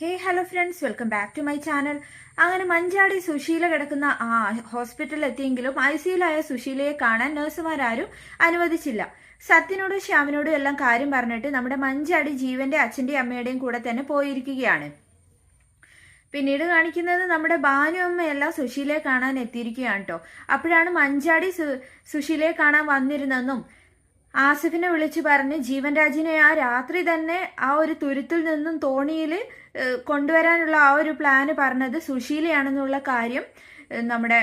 Hello friends, welcome back to my channel. അങ്ങനെ മഞ്ചാടി സുശീല കിടക്കുന്ന ഹോസ്പിറ്റലിൽ എത്തിയെങ്കിലും ഐസിയുലായ സുശീലയെ കാണാൻ നഴ്സുമാരും അനുവദിച്ചില്ല. സത്യനോടും ശ്യാമിനോടും എല്ലാം കാര്യം പറഞ്ഞിട്ട് നമ്മുടെ മഞ്ചാടി ജീവന്റെ അച്ഛന്റെയും അമ്മയുടെയും കൂടെ തന്നെ പോയിരിക്കുകയാണ്. പിന്നീട് കാണിക്കുന്നത് നമ്മുടെ ഭാനു അമ്മയെല്ലാം സുശീലയെ കാണാൻ എത്തിയിരിക്കുകയാണ് കേട്ടോ. അപ്പോഴാണ് മഞ്ചാടി സുശീലയെ കാണാൻ വന്നിരുന്നെന്നും ആസിഫിനെ വിളിച്ചു പറഞ്ഞ് ജീവൻ രാജിനെ ആ രാത്രി തന്നെ ആ ഒരു തുരുത്തിൽ നിന്നും തോണിയിൽ കൊണ്ടുവരാനുള്ള ആ ഒരു പ്ലാന് പറഞ്ഞത് സുശീലയാണെന്നുള്ള കാര്യം നമ്മുടെ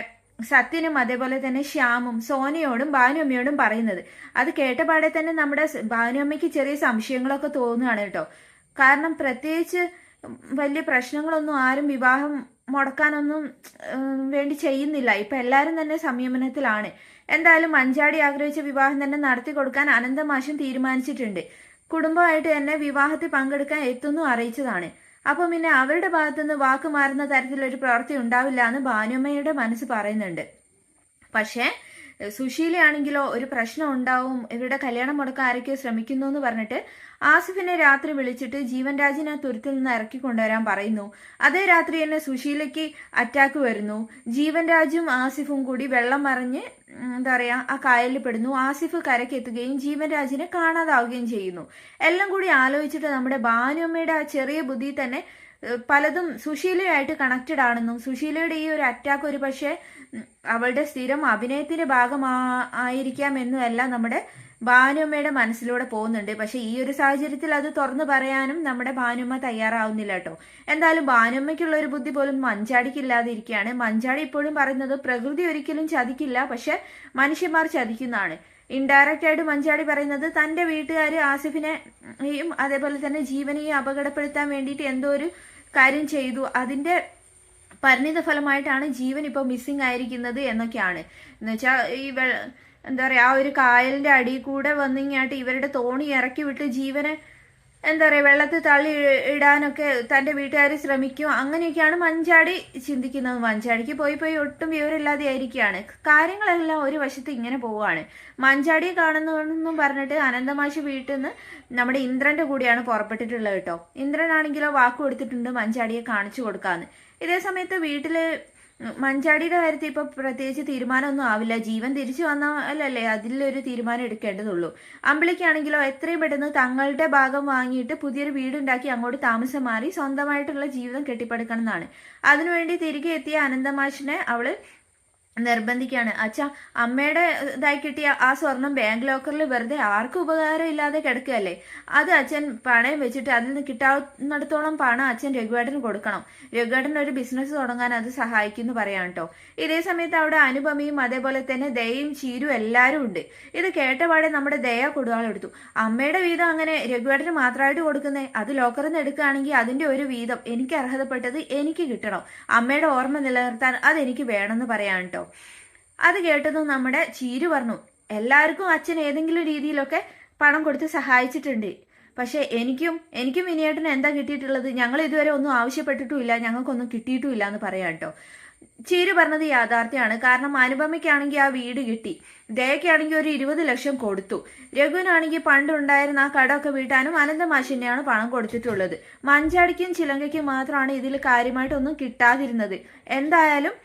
സത്യനും അതേപോലെ തന്നെ ശ്യാമും സോനയോടും ഭാനുഅമ്മയോടും പറയുന്നത്. അത് കേട്ടപാടെ തന്നെ നമ്മുടെ ഭാനുഅമ്മയ്ക്ക് ചെറിയ സംശയങ്ങളൊക്കെ തോന്നുകയാണ് കേട്ടോ. കാരണം പ്രത്യേകിച്ച് വലിയ പ്രശ്നങ്ങളൊന്നും ആരും വിവാഹം മുടക്കാനൊന്നും വേണ്ടി ചെയ്യുന്നില്ല. ഇപ്പൊ എല്ലാരും തന്നെ സംയമനത്തിലാണ്. എന്തായാലും മഞ്ചാടി ആഗ്രഹിച്ച വിവാഹം തന്നെ നടത്തി കൊടുക്കാൻ അനന്തമാഷും തീരുമാനിച്ചിട്ടുണ്ട്. കുടുംബമായിട്ട് തന്നെ വിവാഹത്തിൽ പങ്കെടുക്കാൻ എത്തുന്നു അറിയിച്ചതാണ്. അപ്പം പിന്നെ അവരുടെ ഭാഗത്തുനിന്ന് വാക്ക് മാറുന്ന തരത്തിലൊരു പ്രവൃത്തി ഉണ്ടാവില്ല എന്ന് ഭാനുമ്മയുടെ മനസ്സ് പറയുന്നുണ്ട്. പക്ഷേ സുശീലയാണെങ്കിലോ ഒരു പ്രശ്നം ഉണ്ടാവും, ഇവരുടെ കല്യാണം മുടക്കാൻ ആരൊക്കെയോ ശ്രമിക്കുന്നു എന്ന് പറഞ്ഞിട്ട് ആസിഫിനെ രാത്രി വിളിച്ചിട്ട് ജീവൻ രാജിനെ തുരുത്തിൽ നിന്ന് ഇറക്കി കൊണ്ടുവരാൻ പറയുന്നു. അതേ രാത്രി തന്നെ സുശീലയ്ക്ക് അറ്റാക്ക് വരുന്നു. ജീവൻ രാജും ആസിഫും കൂടി വെള്ളം മറിഞ്ഞ് ആ കായലിൽ പെടുന്നു. ആസിഫ് കരയ്ക്ക് എത്തുകയും ജീവൻ രാജിനെ കാണാതാവുകയും ചെയ്യുന്നു. എല്ലാം കൂടി ആലോചിച്ചിട്ട് നമ്മുടെ ഭാനുമ്മയുടെ ആ ചെറിയ ബുദ്ധി തന്നെ പലതും സുശീലയായിട്ട് കണക്റ്റഡ് ആണെന്നും സുശീലയുടെ ഈ ഒരു അറ്റാക്ക് ഒരു പക്ഷേ അവളുടെ സ്ഥിരം അഭിനയത്തിന്റെ ഭാഗമായിരിക്കാം എന്നും എല്ലാം നമ്മുടെ ഭാനുമ്മയുടെ മനസ്സിലൂടെ പോകുന്നുണ്ട്. പക്ഷെ ഈ ഒരു സാഹചര്യത്തിൽ അത് തുറന്നു പറയാനും നമ്മുടെ ഭാനുമ്മ തയ്യാറാവുന്നില്ല കേട്ടോ. എന്തായാലും ഭാനുമ്മയ്ക്കുള്ള ഒരു ബുദ്ധി പോലും മഞ്ചാടിക്കില്ലാതെ ഇരിക്കുകയാണ്. മഞ്ചാടി ഇപ്പോഴും പറയുന്നത് പ്രകൃതി ഒരിക്കലും ചതിക്കില്ല, പക്ഷെ മനുഷ്യന്മാർ ചതിക്കുന്നതാണ്. ഇൻഡയറക്റ്റ് ആയിട്ട് മഞ്ചാടി പറയുന്നത് തന്റെ വീട്ടുകാർ ആസിഫിനെയും അതേപോലെ തന്നെ ജീവനെയും അപകടപ്പെടുത്താൻ വേണ്ടിയിട്ട് എന്തോ ഒരു കാര്യം ചെയ്തു, അതിന്റെ പരിണിത ഫലമായിട്ടാണ് ജീവൻ ഇപ്പൊ മിസ്സിംഗ് ആയിരിക്കുന്നത് എന്നൊക്കെയാണ്. എന്നുവെച്ചാൽ ഈ ആ ഒരു കായലിന്റെ അടിയിൽ കൂടെ വന്നിങ്ങായിട്ട് ഇവരുടെ തോണി ഇറക്കി വിട്ട് ജീവനെ വെള്ളത്തിൽ തള്ളി ഇടാനൊക്കെ തന്റെ വീട്ടുകാർ ശ്രമിക്കും. അങ്ങനെയൊക്കെയാണ് മഞ്ചാടി ചിന്തിക്കുന്നത്. മഞ്ചാടിക്ക് പോയി ഒട്ടും വിവരമില്ലാതെ ആയിരിക്കുകയാണ്. കാര്യങ്ങളെല്ലാം ഒരു വശത്ത് ഇങ്ങനെ പോവുകയാണ്. മഞ്ചാടിയെ കാണുന്നതെന്നും പറഞ്ഞിട്ട് അനന്തമാഷി വീട്ടിൽ നിന്ന് നമ്മുടെ ഇന്ദ്രന്റെ കൂടെയാണ് പുറപ്പെട്ടിട്ടുള്ളത് കേട്ടോ. ഇന്ദ്രനാണെങ്കിലോ വാക്ക് കൊടുത്തിട്ടുണ്ട് മഞ്ചാടിയെ കാണിച്ചു കൊടുക്കാന്ന്. ഇതേ സമയത്ത് വീട്ടില് മഞ്ചാടിയുടെ കാര്യത്തിൽ ഇപ്പൊ പ്രത്യേകിച്ച് തീരുമാനമൊന്നും ആവില്ല. ജീവൻ തിരിച്ചു വന്നാലല്ലേ അതിലൊരു തീരുമാനം എടുക്കേണ്ടതുള്ളൂ. അമ്പിളിക്കാണെങ്കിലോ എത്രയും പെട്ടെന്ന് തങ്ങളുടെ ഭാഗം വാങ്ങിയിട്ട് പുതിയൊരു വീടുണ്ടാക്കി അങ്ങോട്ട് താമസം മാറി സ്വന്തമായിട്ടുള്ള ജീവിതം കെട്ടിപ്പടുക്കണം എന്നാണ്. അതിനുവേണ്ടി തിരികെ എത്തിയ അനന്തമാഷിനെ അവള് നിർബന്ധിക്കാണ്. അച്ഛാ, അമ്മയുടെ ഇതായി കിട്ടിയ ആ സ്വർണം ബാങ്ക് ലോക്കറിൽ വെറുതെ ആർക്കും ഉപകാരം ഇല്ലാതെ കിടക്കുകയല്ലേ, അത് അച്ഛൻ പണയം വെച്ചിട്ട് അതിൽ നിന്ന് കിട്ടാവുന്നിടത്തോളം പണം അച്ഛൻ രഘുവേട്ടന് കൊടുക്കണം. രഘുവേട്ടൻ ഒരു ബിസിനസ് തുടങ്ങാൻ അത് സഹായിക്കുന്നു പറയാം കേട്ടോ. ഇതേ സമയത്ത് അവിടെ അനുപമയും അതേപോലെ തന്നെ ദയയും ചീരും എല്ലാവരും ഉണ്ട്. ഇത് കേട്ടപാടെ നമ്മുടെ ദയ കൊടുവാളെടുത്തു. അമ്മയുടെ വീതം അങ്ങനെ രഘുവേട്ടന് മാത്രമായിട്ട് കൊടുക്കുന്നേ, അത് ലോക്കറിൽ നിന്ന് എടുക്കുകയാണെങ്കിൽ അതിന്റെ ഒരു വീതം എനിക്ക് അർഹതപ്പെട്ടത് എനിക്ക് കിട്ടണം. അമ്മയുടെ ഓർമ്മ നിലനിർത്താൻ അതെനിക്ക് വേണമെന്ന് പറയാം കേട്ടോ. അത് കേട്ടതും നമ്മുടെ ചീരു പറഞ്ഞു, എല്ലാവർക്കും അച്ഛൻ ഏതെങ്കിലും രീതിയിലൊക്കെ പണം കൊടുത്ത് സഹായിച്ചിട്ടുണ്ട്. പക്ഷെ എനിക്കും വിനിയേട്ടന് എന്താ കിട്ടിയിട്ടുള്ളത്? ഞങ്ങൾ ഇതുവരെ ഒന്നും ആവശ്യപ്പെട്ടിട്ടുമില്ല, ഞങ്ങൾക്കൊന്നും കിട്ടിയിട്ടുമില്ല എന്ന് പറയാം കേട്ടോ. ചീരു പറഞ്ഞത് യാഥാർത്ഥ്യമാണ്. കാരണം അനുപമയ്ക്കാണെങ്കിൽ ആ വീട് കിട്ടി, ദയക്കാണെങ്കിൽ ഒരു 20 ലക്ഷം കൊടുത്തു, രഘുവിനാണെങ്കിൽ പണ്ടുണ്ടായിരുന്ന ആ കടമൊക്കെ വീട്ടാനും അനന്തമാഷിനെയാണ് പണം കൊടുത്തിട്ടുള്ളത്. മഞ്ചാടിക്കും ചിലങ്കയ്ക്കും മാത്രമാണ് ഇതിൽ കാര്യമായിട്ടൊന്നും കിട്ടാതിരുന്നത്. എന്തായാലും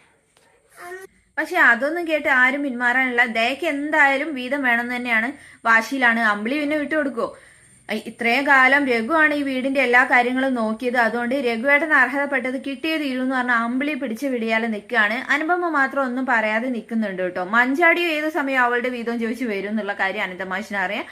പക്ഷെ അതൊന്നും കേട്ട് ആരും പിന്മാറാനില്ല. ദയക്ക് എന്തായാലും വീതം വേണമെന്ന് തന്നെയാണ് വാശിയിലാണ്. അമ്പിളി പിന്നെ വിട്ടുകൊടുക്കുവോ? ഇത്രയും കാലം രഘുവാണ് ഈ വീടിന്റെ എല്ലാ കാര്യങ്ങളും നോക്കിയത്. അതുകൊണ്ട് രഘുവേട്ടന് അർഹതപ്പെട്ടത് കിട്ടിയേ തീരുമെന്ന് പറഞ്ഞാൽ അമ്പിളി പിടിച്ച് വിടിയാലെ നിൽക്കുകയാണ്. അനുപമ മാത്രം ഒന്നും പറയാതെ നിൽക്കുന്നുണ്ട് കേട്ടോ. മഞ്ചാടിയോ ഏത് സമയം അവളുടെ വീതം ചോദിച്ചു വരും എന്നുള്ള കാര്യം അനന്തമാഷിന് അറിയാം.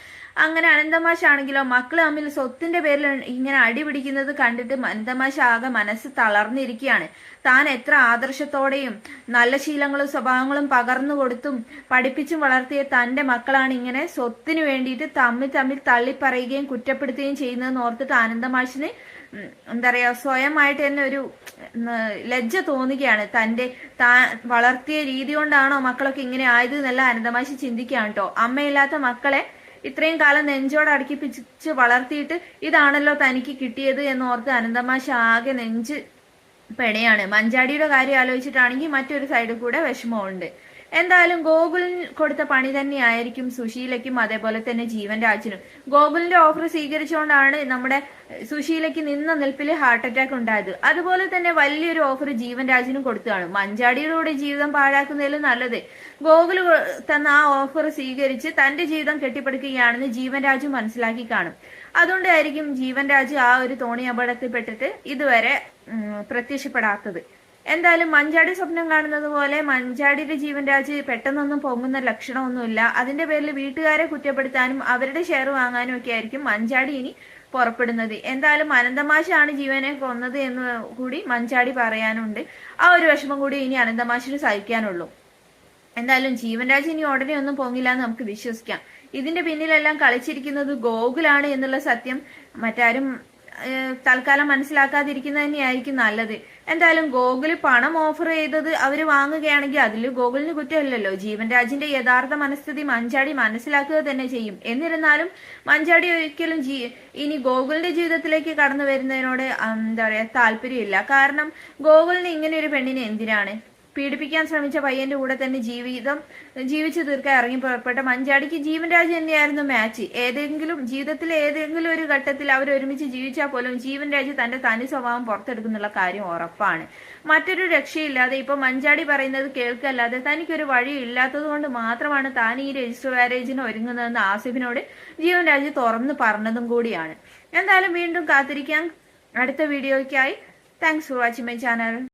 അങ്ങനെ അനന്തമാഷാണെങ്കിലോ മക്കള് തമ്മിൽ സ്വത്തിന്റെ പേരിൽ ഇങ്ങനെ അടി പിടിക്കുന്നത് കണ്ടിട്ട് അനന്തമാഷ ആകെ മനസ്സ് തളർന്നിരിക്കുകയാണ്. താൻ എത്ര ആദർശത്തോടെയും നല്ല ശീലങ്ങളും സ്വഭാവങ്ങളും പകർന്നു കൊടുത്തും പഠിപ്പിച്ചും വളർത്തിയ തന്റെ മക്കളാണ് ഇങ്ങനെ സ്വത്തിനു വേണ്ടിയിട്ട് തമ്മിൽ തള്ളിപ്പറയുകയും കുറ്റപ്പെടുത്തുകയും ചെയ്യുന്നതെന്ന് ഓർത്തിട്ട് ആനന്ദമാഷിന് സ്വയമായിട്ട് തന്നെ ഒരു ലജ്ജ തോന്നുകയാണ്. താൻ വളർത്തിയ രീതി കൊണ്ടാണോ മക്കളൊക്കെ ഇങ്ങനെ ആയത് എന്നല്ല ആനന്ദമാഷി ചിന്തിക്കുകയാണ് കേട്ടോ. അമ്മയില്ലാത്ത മക്കളെ ഇത്രയും കാലം നെഞ്ചോട് അടുക്കിപ്പിച്ച് വളർത്തിയിട്ട് ഇതാണല്ലോ തനിക്ക് കിട്ടിയത് എന്നോർത്ത് അനന്തമാഷ ആകെ നെഞ്ച് പെടയാണ്. മഞ്ചാടിയുടെ കാര്യം ആലോചിച്ചിട്ടാണെങ്കിൽ മറ്റൊരു സൈഡിൽ കൂടെ വിഷമമുണ്ട്. എന്തായാലും ഗോകുലിന് കൊടുത്ത പണി തന്നെയായിരിക്കും സുശീലയ്ക്കും അതേപോലെ തന്നെ ജീവൻ രാജിനും. ഗോകുലിന്റെ ഓഫർ സ്വീകരിച്ചുകൊണ്ടാണ് നമ്മുടെ സുശീലയ്ക്ക് നിന്ന നിൽപ്പിൽ ഹാർട്ട് അറ്റാക്ക് ഉണ്ടായത്. അതുപോലെ തന്നെ വലിയൊരു ഓഫർ ജീവൻ രാജിനും കൊടുത്തതാണ്. മഞ്ചാടിയുടെ ജീവിതം പാഴാക്കുന്നതിലും നല്ലത് ഗോകുൽ തന്ന ആ ഓഫർ സ്വീകരിച്ച് തന്റെ ജീവിതം കെട്ടിപ്പടുക്കുകയാണെന്ന് ജീവൻ രാജു മനസ്സിലാക്കി കാണും. അതുകൊണ്ടായിരിക്കും ജീവൻ രാജു ആ ഒരു തോണി അപകടത്തിൽപ്പെട്ടിട്ട് ഇതുവരെ പ്രത്യക്ഷപ്പെടാത്തത്. എന്തായാലും മഞ്ചാടി സ്വപ്നം കാണുന്നത് പോലെ മഞ്ചാടിയുടെ ജീവൻ രാജ് പെട്ടെന്നൊന്നും പൊങ്ങുന്ന ലക്ഷണമൊന്നുമില്ല. അതിന്റെ പേരിൽ വീട്ടുകാരെ കുറ്റപ്പെടുത്താനും അവരുടെ ഷെയർ വാങ്ങാനും ഒക്കെ ആയിരിക്കും മഞ്ചാടി ഇനി പുറപ്പെടുന്നത്. എന്തായാലും അനന്തമാഷാണ് ജീവനെ കൊന്നത് എന്ന് കൂടി മഞ്ചാടി പറയാനുണ്ട്. ആ ഒരു വിഷമം കൂടി ഇനി അനന്തമാഷിന് സഹിക്കാനുള്ളൂ. എന്തായാലും ജീവൻ രാജ് ഇനി ഉടനെ ഒന്നും പൊങ്ങില്ല എന്ന് നമുക്ക് വിശ്വസിക്കാം. ഇതിന്റെ പിന്നിലെല്ലാം കളിച്ചിരിക്കുന്നത് ഗോകുലാണ് എന്നുള്ള സത്യം മറ്റാരും തൽക്കാലം മനസ്സിലാക്കാതിരിക്കുന്നത് തന്നെയായിരിക്കും നല്ലത്. എന്തായാലും ഗോകുല് പണം ഓഫർ ചെയ്തത് അവര് വാങ്ങുകയാണെങ്കിൽ അതിൽ ഗോകുലിന് കുറ്റമില്ലല്ലോ. ജീവൻ രാജിന്റെ യഥാർത്ഥ മനസ്ഥിതി മഞ്ചാടി മനസ്സിലാക്കുക തന്നെ ചെയ്യും. എന്നിരുന്നാലും മഞ്ചാടി ഒരിക്കലും ഇനി ഗോകുലിന്റെ ജീവിതത്തിലേക്ക് കടന്നു വരുന്നതിനോട് എന്താ പറയാ താല്പര്യമില്ല. കാരണം ഗോകുലിന് ഇങ്ങനെ ഒരു പെണ്ണിനെ എന്തിനാണ്? പീഡിപ്പിക്കാൻ ശ്രമിച്ച പയ്യന്റെ കൂടെ തന്നെ ജീവിച്ചു തീർക്കാൻ ഇറങ്ങി പുറപ്പെട്ട മഞ്ചാടിക്ക് ജീവൻ രാജ് തന്നെയായിരുന്നു മാച്ച്. ജീവിതത്തിലെ ഏതെങ്കിലും ഒരു ഘട്ടത്തിൽ അവർ ഒരുമിച്ച് ജീവിച്ചാൽ പോലും ജീവൻ രാജ് തന്റെ തനി സ്വഭാവം പുറത്തെടുക്കുന്നുള്ള കാര്യം ഉറപ്പാണ്. മറ്റൊരു രക്ഷയില്ലാതെ ഇപ്പൊ മഞ്ചാടി പറയുന്നത് കേൾക്കല്ലാതെ തനിക്കൊരു വഴി ഇല്ലാത്തത് കൊണ്ട് മാത്രമാണ് താൻ ഈ രജിസ്റ്റർ മാരേജിന് ഒരുങ്ങുന്നതെന്ന് ആസിഫിനോട് ജീവൻ രാജ് തുറന്നു പറഞ്ഞതും കൂടിയാണ്. എന്തായാലും വീണ്ടും കാത്തിരിക്കാം അടുത്ത വീഡിയോയ്ക്കായി. Thanks for watching my channel.